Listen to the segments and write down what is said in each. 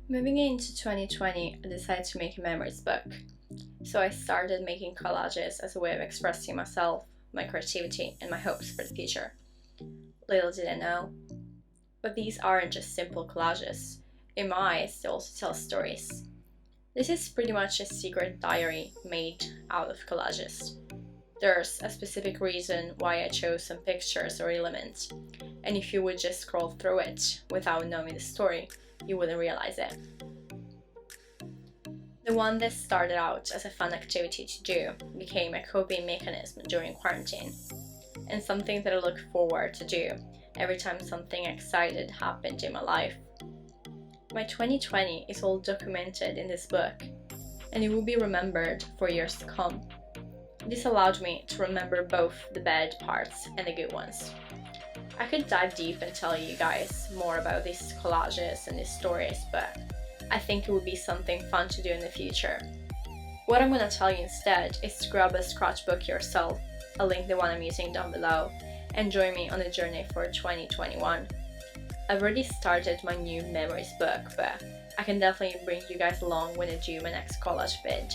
Moving into 2020, I decided to make a memories book. So I started making collages as a way of expressing myself, my creativity, and my hopes for the future. Little did I know, but these aren't just simple collages. In my eyes, they also tell stories. This is pretty much a secret diary made out of collages. There's a specific reason why I chose some pictures or elements, and if you would just scroll through it without knowing the story, you wouldn't realize it. The one that started out as a fun activity to do became a coping mechanism during quarantine, and something that I look forward to do every time something exciting happened in my life. My 2020 is all documented in this book, and it will be remembered for years to come. This allowed me to remember both the bad parts and the good ones. I could dive deep and tell you guys more about these collages and these stories, but I think it would be something fun to do in the future. What I'm gonna tell you instead is to grab a scratchbook yourself, I'll link the one I'm using down below, and join me on the journey for 2021. I've already started my new memories book, but I can definitely bring you guys along when I do my next collage vid.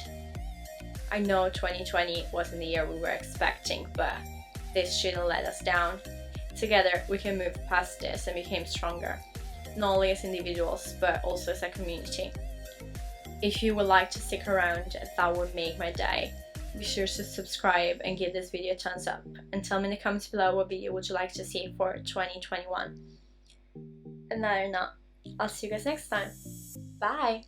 I know 2020 wasn't the year we were expecting, but this shouldn't let us down. Together, we can move past this and become stronger, not only as individuals, but also as a community. If you would like to stick around, that would make my day. Be sure to subscribe and give this video a thumbs up, and tell me in the comments below what video would you like to see for 2021. And now you're not. I'll see you guys next time. Bye!